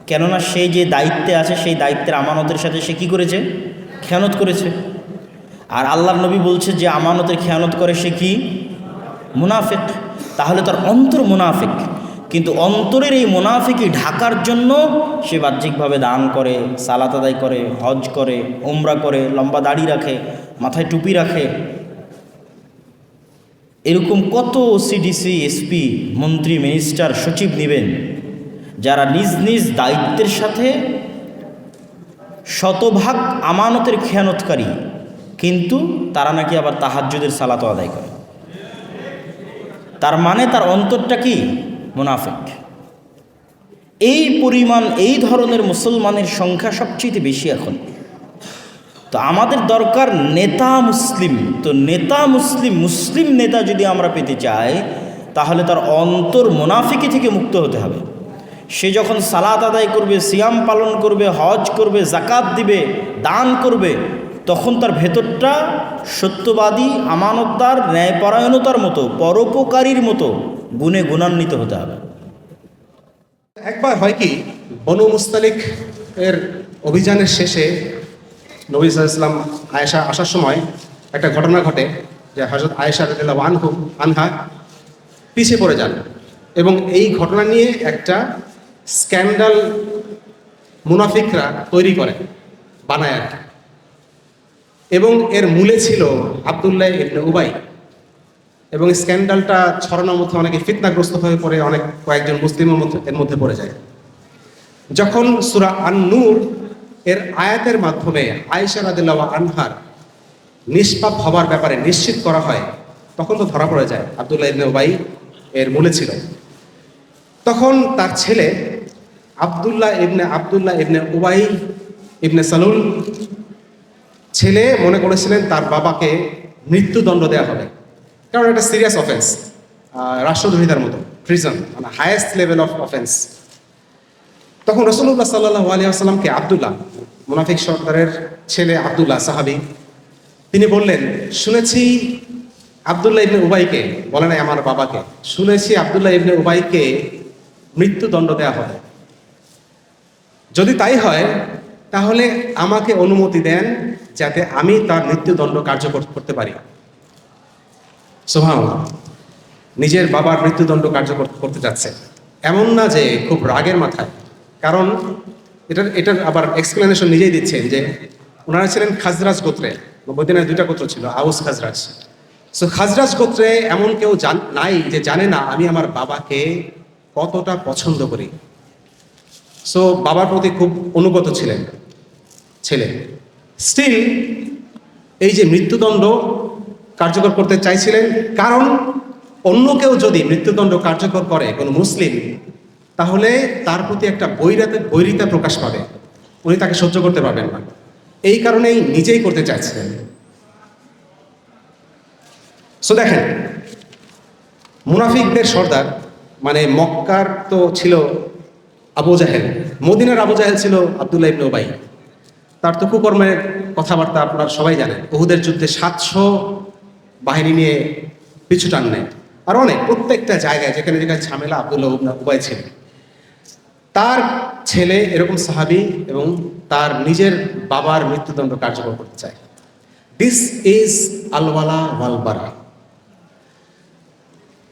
কেননা সে যে দায়িত্বে আছে, সেই দায়িত্বের আমানতের সাথে সে কী করেছে? খেয়ানত করেছে। আর আল্লাহর নবী বলছে যে আমানতের খেয়ানত করে সে কি? মুনাফিক। তাহলে তার অন্তর মুনাফিক। কিন্তু অন্তরের এই মুনাফিকি ঢাকার জন্য সে বাহ্যিকভাবে দান করে, সালাত আদায় করে, হজ করে, উমরা করে, লম্বা দাড়ি রাখে, মাথায় টুপি রাখে। এরকম কত সিডিসি, এসপি, মন্ত্রী, মিনিস্টার, সচিব নেবেন, যারা নিজ নিজ দায়িত্বের সাথে শতভাগ আমানতের খেয়ানতকারী, কিন্তু তারা নাকি আবার তাহাজ্জুদের সালাত আদায় করে। তার মানে তার অন্তরটা কি? মুনাফিক। এই পরিমাণ এই ধরনের মুসলমানের সংখ্যা সবচেয়ে বেশি এখন। তো আমাদের দরকার নেতা মুসলিম। তো নেতা মুসলিম, মুসলিম নেতা যদি আমরা পেতে চাই, তাহলে তার অন্তর মুনাফিকি থেকে মুক্ত হতে হবে। সে যখন সালাত আদায় করবে, সিয়াম পালন করবে, হজ করবে, জাকাত দিবে, দান করবে, তখন তার ভেতরটা সত্যবাদী, আমানতদার, ন্যায়পরায়ণতার মতো, পরোপকারীর মতো গুণে গুণান্বিত হতে হবে। একবার হয় কি, বনু মুস্তালিক এর অভিযানের শেষে নবী সাল্লাল্লাহু আলাইহি ওয়াসাল্লাম আয়েশা আসার সময় একটা ঘটনা ঘটে যে হযরত আয়েশা রাদিয়াল্লাহু আনহা পিছিয়ে পড়ে যান, এবং এই ঘটনা নিয়ে একটা স্ক্যান্ডাল মুনাফিকরা তৈরি করে, বানায় আর কি। এবং এর মূলে ছিল আব্দুল্লাহ ইবনে উবাই, এবং স্ক্যান্ডালটা ছড়ানোর মধ্যে অনেকে ফিতনাগ্রস্ত হয়ে পড়ে, কয়েকজন মুসলিমের এর মধ্যে পড়ে যায়। যখন সূরা আন-নূর এর আয়াতের মাধ্যমে আয়েশা রাদিয়াল্লাহু আনহার নিষ্পাপ হবার ব্যাপারে নিশ্চিত করা হয়, তখন তো ধরা পড়ে যায় আব্দুল্লাহ ইবনে উবাই এর মূলে ছিল। তখন তার ছেলে আব্দুল্লাহ ইবনে উবাই ইবনে সালুল ছেলে মনে করেছিলেন তার বাবাকে মৃত্যুদণ্ড দেওয়া হবে, কারণ এটা সিরিয়াস অফেন্স, রাষ্ট্রদ্রোহিতার মতো, ট্রিজন, মানে হায়েস্ট লেভেল অফ অফেন্স। তখন রাসূলুল্লাহ সাল্লাল্লাহু আলাইহি ওয়াসাল্লামকে আব্দুল্লাহ, মুনাফিক সর্দারের ছেলে আব্দুল্লাহ সাহাবী, তিনি বললেন, শুনেছি আব্দুল্লাহ ইবনে উবাইকে, বলে নাই আমার বাবাকে, শুনেছি আব্দুল্লাহ ইবনে উবাইকে মৃত্যুদণ্ড দেওয়া হবে। যদি তাই হয় তাহলে আমাকে অনুমতি দেন যাতে আমি তার মৃত্যুদণ্ড কার্যকর করতে পারি। সুবহানাল্লাহ, নিজের বাবার মৃত্যুদণ্ড কার্যকর করতে যাচ্ছে, এমন না যে খুব রাগের মাথায়, কারণ এটার আবার এক্সপ্লেনেশন নিজেই দিচ্ছেন যে ওনারা ছিলেন খাজরাজ গোত্রে, মদিনায় দুইটা গোত্র ছিল, আউস খাজরাজ। সো খাজরাজ গোত্রে এমন কেউ নাই যে জানে না আমি আমার বাবাকে কতটা পছন্দ করি। সো বাবার প্রতি খুব অনুগত ছিলেন ছেলে। স্টিল এই যে মৃত্যুদণ্ড কার্যকর করতে চাইছিলেন, কারণ অন্য কেউ যদি মৃত্যুদণ্ড কার্যকর করে কোনো মুসলিম, তাহলে তার প্রতি একটা বৈরিতা প্রকাশ পাবে, উনি তাকে সহ্য করতে পারবেন না। এই কারণেই নিজেই করতে চাইছিলেন। সো দেখেন, মুনাফিকদের সর্দার মানে মক্কার তো ছিল আবু জাহেল, মদিনার আবু জাহেল ছিল আব্দুল্লাহ ইবনে উবাই। তার তো কুকর্মের কথাবার্তা আপনারা সবাই জানেন। উহুদের যুদ্ধে 700 বাহিনী নিয়ে পিছু টান নেয়, আর অনেক, প্রত্যেকটা জায়গায় যেখানে যেখানে ঝামেলা আব্দুল্লাহ ইবনে উবাই ছিল। তার ছেলে এরকম সাহাবী এবং তার নিজের বাবার মৃত্যুদণ্ড কার্যকর করতে চায়। দিস ইজ আলওয়ালা ওয়াল বারা।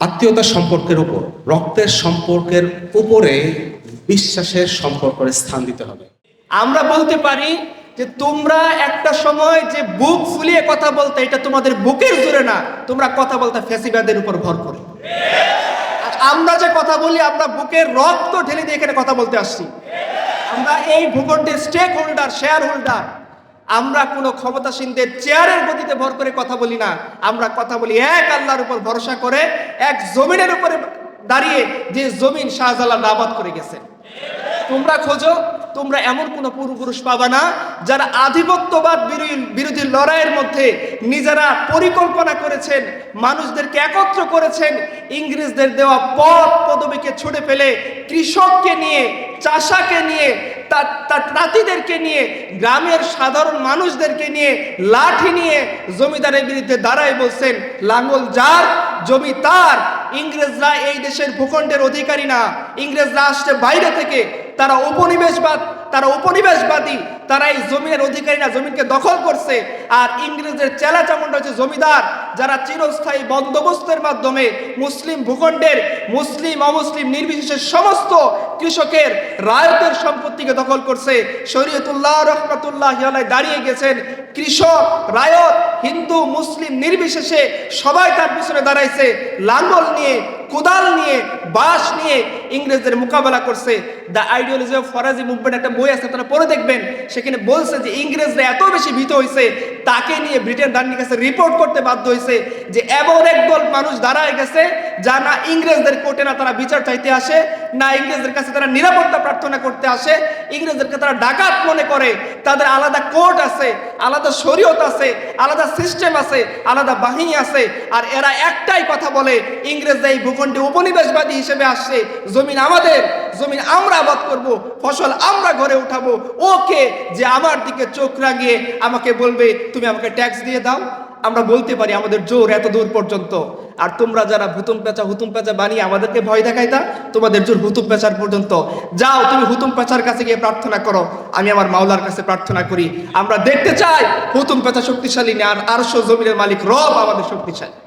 আত্মীয়তার সম্পর্কের উপর, রক্তের সম্পর্কের উপরে বিশ্বাসের সম্পর্কের স্থান দিতে হবে। আমরা বলতে পারি যে তোমরা একটা সময় যে বুক ফুলিয়ে কথা বলতে, এটা তোমাদের বুকের জোরে না, তোমরা কথা বলতে ফ্যাসিবাদের উপর ভর করে। আমরা যে কথা বলি, আমরা বুকের রক্ত ঢেলে দিয়ে এখানে কথা বলতে আসছি। আমরা এই ভূখণ্ডের স্টেক হোল্ডার, শেয়ার হোল্ডার। আমরা কোনো ক্ষমতাসীনদের চেয়ারের গতিতে ভর করে কথা বলি না, আমরা কথা বলি এক আল্লাহর উপর ভরসা করে, এক জমিনের উপরে দাঁড়িয়ে, যে জমিন শাহজালাল আবাদ করে গেছেন। তোমরা খোঁজো, তোমরা এমন কোন পূর্বপুরুষ পাবা না যারা আধিপত্যবাদ বিরোধী লড়াইয়ের মধ্যে নিজেরা পরিকল্পনা করেছেন, মানুষদেরকে একত্র করেছেন, ইংরেজদের দেওয়া পদ পদবীকে ছুড়ে ফেলে কৃষককে নিয়ে, চাষাকে নিয়ে, তার নাতিদেরকে নিয়ে, গ্রামের সাধারণ মানুষদেরকে নিয়ে, লাঠি নিয়ে জমিদারের বিরুদ্ধে দাঁড়ায় বলছেন, লাঙ্গল যার, জমি তার। ইংরেজরা এই দেশের ভূখণ্ডের অধিকারী না, ইংরেজরা আসছে বাইরে থেকে, তারা উপনিবেশবাদী, তারা এই জমির অধিকারী না, জমিকে দখল করছে। আর ইংরেজের চেলা চামুন্ডা হচ্ছে জমিদার, যারা চিরস্থায়ী বন্দোবস্তের মাধ্যমে মুসলিম ভূখণ্ডের মুসলিম অমুসলিম নির্বিশেষে সমস্ত কৃষকের রায়তের সম্পত্তিকে দখল করছে। শরীয়তুল্লাহ রহমাতুল্লাহ আলাইহি দাঁড়িয়ে গেছেন, কৃষক, রায়ত, হিন্দু মুসলিম নির্বিশেষে সবাই তার পিছনে দাঁড়াইছে, লাঙ্গল নিয়ে কোদাল নিয়ে, বাঁশ নিয়ে ইংরেজদের মোকাবেলা করছে। The ideology of Faraji movement একটা বই আছে, আপনারা পড়ে দেখবেন। সেখানে বলছে যে ইংরেজরা এত বেশি ভীত হয়েছে, তাকে নিয়ে ব্রিটেন রানীর কাছে রিপোর্ট করতে বাধ্য হয়েছে যে এমন একদল মানুষ দাঁড়ায় গেছে যা না ইংরেজদের কোর্টে না তারা বিচার চাইতে আসে, না ইংরেজদের কাছে তারা নিরাপত্তা প্রার্থনা করতে আসে, ইংরেজদেরকে তারা ডাকাত মনে করে। তাদের আলাদা কোর্ট আছে, আলাদা শরীয়ত আছে, আলাদা সিস্টেম আছে, আলাদা বাহিনী আছে। আর এরা একটাই কথা বলে, ইংরেজরা এই ভূখণ্ডে উপনিবেশবাদী হিসেবে আসছে, জমিন আমাদের, জমিন আমরা আবাদ করব, ফসল আমরা ঘরে উঠাবো। ওকে যে আমার দিকে চোখ রাঙিয়ে আমাকে বলবে তুমি আমাকে ট্যাক্স দিয়ে দাও, আমরা বলতে পারি আমাদের জোর এত দূর পর্যন্ত। আর তোমরা যারা হুতুম পেঁচা বানিয়ে আমাদেরকে ভয় দেখাইতা, তোমাদের জোর হুতুম পেঁচার পর্যন্ত। যাও তুমি হুতুম পেঁচার কাছে গিয়ে প্রার্থনা করো, আমি আমার মাওলার কাছে প্রার্থনা করি। আমরা দেখতে চাই হুতুম পেঁচা শক্তিশালী না, আর আরশ জমিনের মালিক রব আমাদের শক্তিশালী।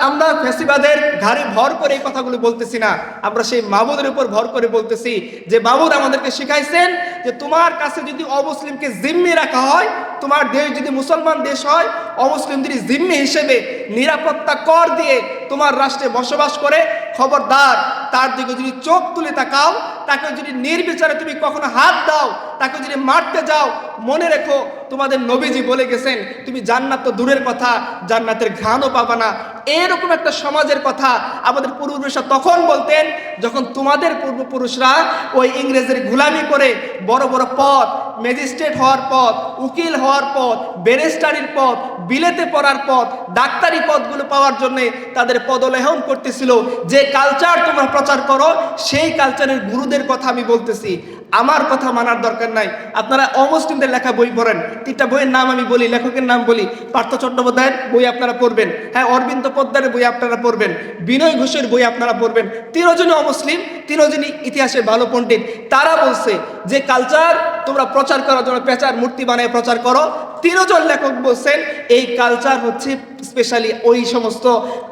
আমরা ফ্যাসিবাদের ঘাড়ে ভর করে এই কথাগুলো বলতেছি না, আমরা সেই মাবুদের উপর ভর করে বলতেছি যে মাবুদ আমাদেরকে শিখাইছেন যে তোমার কাছে যদি অমুসলিমকে জিম্মি রাখা হয়, তোমার দেশ যদি মুসলমান দেশ হয়, অমুসলিমদের জিম্মি হিসেবে নিরাপত্তা কর দিয়ে তোমার রাষ্ট্রে বসবাস করে, খবরদার তার দিকে যদি চোখ তুলে তাকাও, তাকে যদি নির্বিচারে তুমি কখনো হাত দাও, তাকে যদি মারতে যাও, মনে রেখো তোমাদের নবীজি বলে গেছেন তুমি জান্নাত তো দূরের কথা, জান্নাতের ঘ্রাণও পাবা না। এরকম একটা সমাজের কথা আমাদের পূর্বপুরুষরা তখন বলতেন যখন তোমাদের পূর্বপুরুষরা ওই ইংরেজের গোলামি করে বড় বড় পদ, ম্যাজিস্ট্রেট হওয়ার পদ, উকিল হওয়ার পদ, ব্যারিস্টারির পদ, বিলেতে পড়ার পদ, ডাক্তারি পদগুলো পাওয়ার জন্য তাদের পদলেহন করতেছিল। যে কালচার তোমরা প্রচার করো, সেই কালচারের গুরুদের কথা আমি বলতেছি, আমার কথা মানার দরকার নাই। আপনারা অমুসলিমদের লেখা বই পড়েন, 3টা বইয়ের নাম আমি বলি, লেখকের নাম বলি। পার্থ চট্টোপাধ্যায়ের বই আপনারা পড়বেন, হ্যাঁ, অরবিন্দ পোদ্দারের বই আপনারা পড়বেন, বিনয় ঘোষের বই আপনারা পড়বেন। 3 জনই অমুসলিম, 3 জনই ইতিহাসের ভালো পণ্ডিত। তারা বলছে যে কালচার তোমরা প্রচার করার জন্য পেঁচার মূর্তি বানায় প্রচার করো। 3 জন লেখক বলছেন এই কালচার হচ্ছে স্পেশালি ওই সমস্ত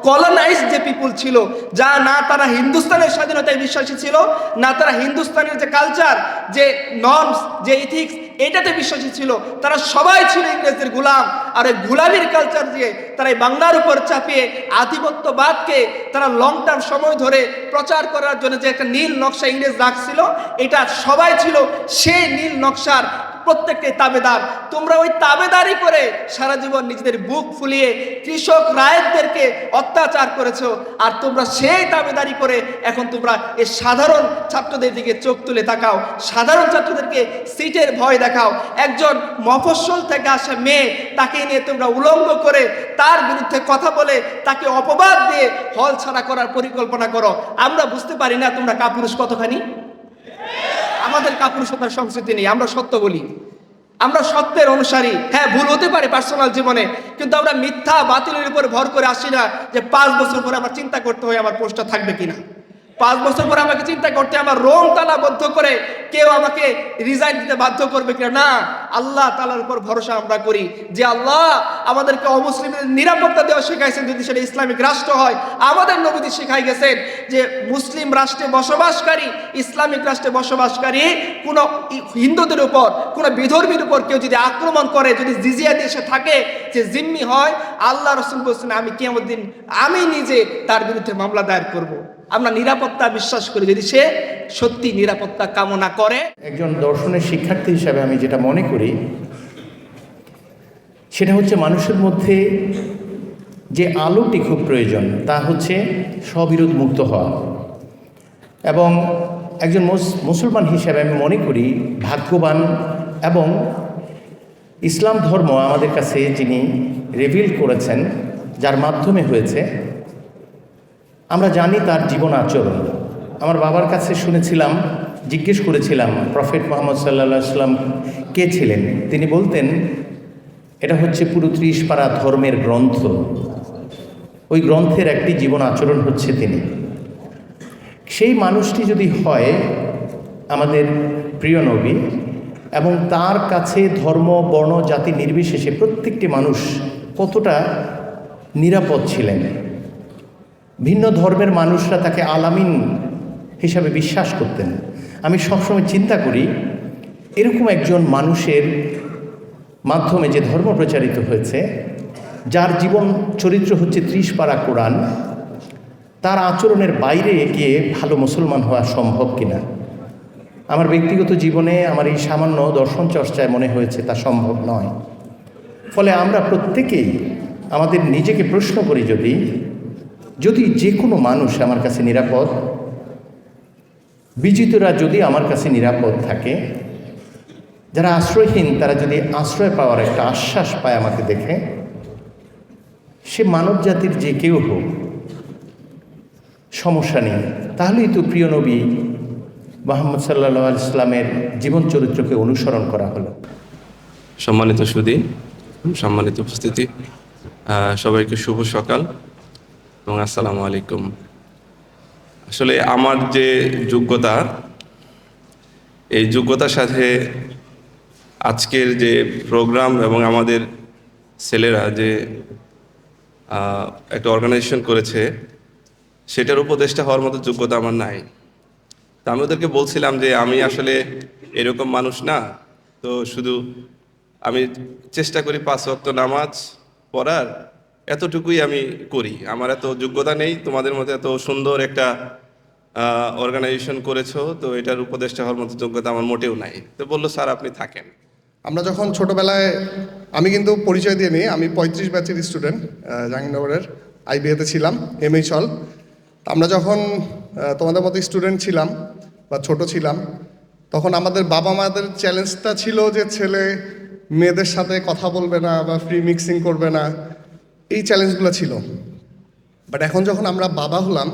কলোনাইজড যে পিপুল ছিল, যা না তারা হিন্দুস্তানের স্বাধীনতায় বিশ্বাসী ছিল, না তারা হিন্দুস্তানের যে কালচার, যে নর্মস, যে ইথিক্স, এটাতে বিশ্বাসী ছিল। তারা সবাই ছিল ইংরেজদের গোলাম। আর এই গোলামির কালচার দিয়ে তারা এই বাংলার উপর চাপিয়ে আধিপত্যবাদকে তারা লং টার্ম সময় ধরে প্রচার করার জন্য যে একটা নীল নকশা ইংরেজ রাখছিল, এটা সবাই ছিল সেই নীল নকশার প্রত্যেকটাই তাবেদার। তোমরা ওই তাবেদারি করে সারা জীবন নিজেদের বুক ফুলিয়ে কৃষক রায়তদেরকে অত্যাচার করেছো। আর তোমরা সেই তাবেদারি করে এখন তোমরা এই সাধারণ ছাত্রদের দিকে চোখ তুলে তাকাও, সাধারণ ছাত্রদেরকে সিটের ভয় দেখাও। একজন মফস্বল থেকে আসা মেয়ে, তাকে নিয়ে তোমরা উলঙ্গ করে তার বিরুদ্ধে কথা বলে তাকে অপবাদ দিয়ে হল ছাড়া করার পরিকল্পনা করো। আমরা বুঝতে পারি না তোমরা কাপুরুষ কতখানি। আমাদের কাপুরুষতার সংস্কৃতি নেই, আমরা সত্য বলি, আমরা সত্যের অনুসারী। হ্যাঁ, ভুল হতে পারে পার্সোনাল জীবনে, কিন্তু আমরা মিথ্যা বাতিলের উপর ভর করে আসি না যে 5 বছর পরে আমার চিন্তা করতে হয় আমার পোস্টটা থাকবে কিনা। 5 বছর পরে আমাকে চিন্তা করতে আমার রোম তালাবদ্ধ করে কেউ আমাকে রিজাইন দিতে বাধ্য করবে কিনা। না, আল্লাহ তাআলার উপর ভরসা আমরা করি যে আল্লাহ আমাদেরকে অমুসলিমদের নিরাপত্তা দেওয়া শেখাইছেন। যদি সেটা ইসলামিক রাষ্ট্র হয়, আমাদের নবীজি শিখাই গেছেন যে মুসলিম রাষ্ট্রে বসবাসকারী, ইসলামিক রাষ্ট্রে বসবাসকারী কোন হিন্দুদের উপর, কোন বিধর্মীর উপর কেউ যদি আক্রমণ করে, যদি জিজিয়া দিয়ে সে থাকে, যে জিম্মি হয়, আল্লাহ রাসূল বলেছেন আমি কিয়ামত দিন আমি নিজে তার বিরুদ্ধে মামলা দায়ের করব। আমরা নিরাপত্তা বিশ্বাস করি যদি সে সত্যি নিরাপত্তা কামনা করে। একজন দর্শনের শিক্ষার্থী হিসাবে আমি যেটা মনে করি সেটা হচ্ছে মানুষের মধ্যে যে আলোটি খুব প্রয়োজন, তা হচ্ছে স্ববিরোধ মুক্ত হওয়া। এবং একজন মুসলমান হিসাবে আমি মনে করি ভাগ্যবান, এবং ইসলাম ধর্ম আমাদের কাছে যিনি রিভিল করেছেন, যার মাধ্যমে হয়েছে, আমরা জানি তার জীবন আচরণ। আমার বাবার কাছে শুনেছিলাম, জিজ্ঞেস করেছিলাম প্রফেট মুহাম্মদ সাল্লাল্লাহু আলাইহি ওয়াসাল্লাম কে ছিলেন। তিনি বলতেন এটা হচ্ছে পুরো 30 পারা ধর্মের গ্রন্থ, ওই গ্রন্থের একটি জীবন আচরণ হচ্ছে তিনি। সেই মানুষটি যদি হয় আমাদের প্রিয় নবী, এবং তার কাছে ধর্ম, বর্ণ, জাতি নির্বিশেষে প্রত্যেকটি মানুষ কতটা নিরাপদ ছিলেন। ভিন্ন ধর্মের মানুষরা তাকে আলামিন হিসাবে বিশ্বাস করতেন। আমি সবসময় চিন্তা করি এরকম একজন মানুষের মাধ্যমে যে ধর্ম প্রচারিত হয়েছে, যার জীবন চরিত্র হচ্ছে 30 পারা কোরআন, তার আচরণের বাইরে গিয়ে ভালো মুসলমান হওয়া সম্ভব কিনা। আমার ব্যক্তিগত জীবনে আমার এই সামান্য দর্শন চর্চায় মনে হয়েছে তা সম্ভব নয়। ফলে আমরা প্রত্যেকেই আমাদের নিজেকে প্রশ্ন করি, যদি যে কোনো মানুষ আমার কাছে নিরাপদ, বিজিতরা যদি আমার কাছে নিরাপদ থাকে, যারা আশ্রয়হীন তারা যদি আশ্রয় পাওয়ার একটা আশ্বাস পায় আমাকে দেখে, সে মানব জাতির যে কেউ হোক সমস্যা নেই। তাহলেই তো প্রিয় নবী মুহাম্মদ সাল্লাল্লাহু আলাইহি ইসলামের জীবন চরিত্রকে অনুসরণ করা হলো। সম্মানিত সুধী, সম্মানিত উপস্থিতি, সবাইকে শুভ সকাল এবং আসসালামু আলাইকুম। আসলে আমার যে যোগ্যতা, এই যোগ্যতার সাথে আজকের যে প্রোগ্রাম এবং আমাদের ছেলেরা যে একটা অর্গানাইজেশন করেছে সেটার উপদেষ্টা হওয়ার মতো যোগ্যতা আমার নাই। তা আমি ওদেরকে বলছিলাম যে আমি আসলে এরকম মানুষ না, তো শুধু আমি চেষ্টা করি 5 ওয়াক্ত নামাজ পড়ার, এতটুকুই আমি করি। আমার এত যোগ্যতা নেই, তোমাদের মধ্যে এত সুন্দর একটা অর্গানাইজেশন করেছো, তো এটার উপদেষ্টা হওয়ার মতো যোগ্যতা আমার মোটেও নাই। তো বললো স্যার আপনি থাকেন। আমরা যখন ছোটোবেলায়, আমি কিন্তু পরিচয় দিয়ে নিই, আমি 35 ব্যাচের স্টুডেন্ট, জাহাঙ্গীরনগরের আইবিএতে ছিলাম, এমএইচ হল। আমরা যখন তোমাদের মতো স্টুডেন্ট ছিলাম বা ছোট ছিলাম, তখন আমাদের বাবা মাদের চ্যালেঞ্জটা ছিল যে ছেলে মেয়েদের সাথে কথা বলবে না বা ফ্রি মিক্সিং করবে না, এই চ্যালেঞ্জগুলো ছিল। বাট এখন যখন আমরা বাবা হলাম,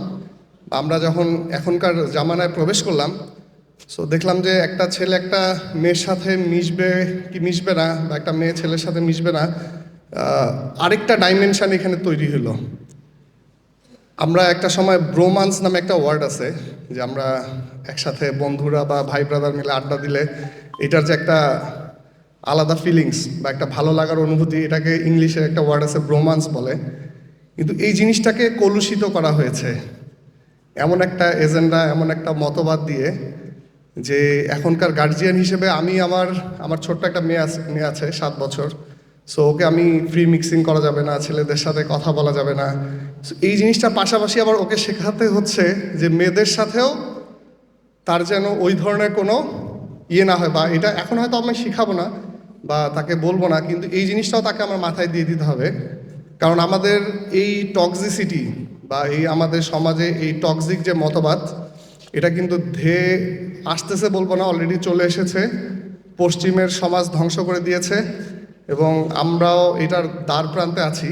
আমরা যখন এখনকার জামানায় প্রবেশ করলাম, সো দেখলাম যে একটা ছেলে একটা মেয়ের সাথে মিশবে কি মিশবে না, বা একটা মেয়ে ছেলের সাথে মিশবে না, আরেকটা ডাইমেনশন এখানে তৈরি হলো। আমরা একটা সময় ব্রোমান্স নামে একটা ওয়ার্ড আছে, যে আমরা একসাথে বন্ধুরা বা ভাই ব্রাদার মিলে আড্ডা দিলে এটার যে একটা আলাদা ফিলিংস বা একটা ভালো লাগার অনুভূতি, এটাকে ইংলিশে একটা ওয়ার্ড আছে ব্রোমান্স বলে। কিন্তু এই জিনিসটাকে কলুষিত করা হয়েছে এমন একটা এজেন্ডা, এমন একটা মতবাদ দিয়ে, যে এখনকার গার্জিয়ান হিসেবে আমি আমার ছোট্ট একটা মেয়ে আছে 7 বছর, সো ওকে আমি ফ্রি মিক্সিং করা যাবে না, ছেলেদের সাথে কথা বলা যাবে না। এই জিনিসটার পাশাপাশি আবার ওকে শেখাতে হচ্ছে যে মেয়েদের সাথেও তার যেন ওই ধরনের কোনো না হয়, বা এটা এখন হয়তো আমি শিখাবো না বা তাকে বলবো না, কিন্তু এই জিনিসটাও তাকে আমার মাথায় দিয়ে দিতে হবে। কারণ আমাদের এই টক্সিসিটি বা এই আমাদের সমাজে এই টক্সিক যে মতবাদ, এটা কিন্তু ধেয়ে আসতেছে বলবো না, অলরেডি চলে এসেছে, পশ্চিমের সমাজ ধ্বংস করে দিয়েছে এবং আমরাও এটার দ্বার প্রান্তে আছি।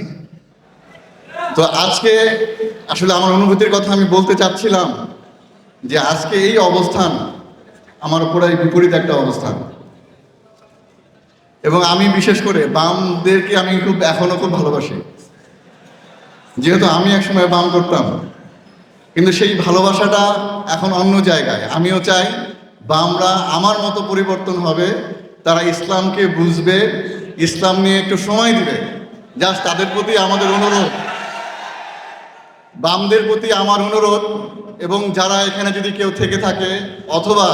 তো আজকে আসলে আমার অনুভূতির কথা আমি বলতে চাচ্ছিলাম যে আজকে এই অবস্থান আমার পুরাই বিপরীত একটা অবস্থান, এবং আমি বিশেষ করে বামদেরকে আমি এখনো খুব ভালোবাসি, যেহেতু আমি একসময় বাম করতাম। কিন্তু সেই ভালোবাসাটা এখন অন্য জায়গায়। আমিও চাই বামরা আমার মতো পরিবর্তন হবে, তারা ইসলামকে বুঝবে, ইসলাম নিয়ে একটু সময় দিবে। জাস্ট তাদের প্রতি আমাদের অনুরোধ, বামদের প্রতি আমার অনুরোধ, এবং যারা এখানে যদি কেউ থেকে থাকে অথবা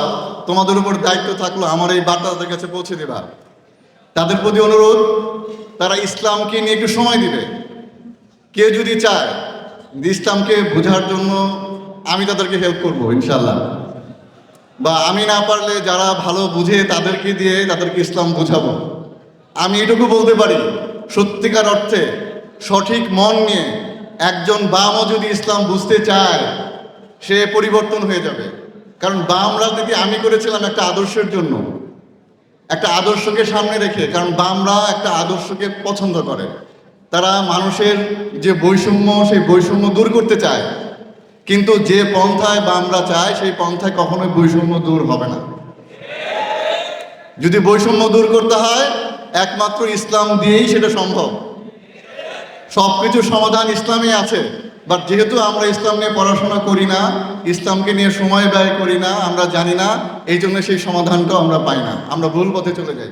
তোমাদের উপর দায়িত্ব থাকলো আমার এই বার্তা তাদের কাছে পৌঁছে দেবা, তাদের প্রতি অনুরোধ, তারা ইসলামকে নিয়ে একটু সময় দিবে। কেউ যদি চায় ইসলামকে বোঝার জন্য, আমি তাদেরকে হেল্প করবো ইনশাল্লাহ, বা আমি না পারলে যারা ভালো বুঝে তাদেরকে দিয়ে তাদেরকে ইসলাম বোঝাবো। আমি এটুকু বলতে পারি, সত্যিকার অর্থে সঠিক মন নিয়ে একজন বামও যদি ইসলাম বুঝতে চায়, সে পরিবর্তন হয়ে যাবে। কারণ বাম রাজনীতি আমি করেছিলাম একটা আদর্শের জন্য, একটা আদর্শকে সামনে রেখে। কারণ বামরা একটা আদর্শকে পছন্দ করে, তারা মানুষের যে বৈষম্য, সেই বৈষম্য দূর করতে চায়। কিন্তু যে পন্থায় বামরা চায়, সেই পন্থায় কখনোই বৈষম্য দূর হবে না। যদি বৈষম্য দূর করতে হয়, একমাত্র ইসলাম দিয়েই সেটা সম্ভব। সব কিছুর সমাধান ইসলামে আছে, বাট যেহেতু আমরা ইসলাম নিয়ে পড়াশোনা করি না, ইসলামকে নিয়ে সময় ব্যয় করি না, আমরা জানি না, এই জন্য সেই সমাধানটাও আমরা পাই না, আমরা ভুল পথে চলে যাই।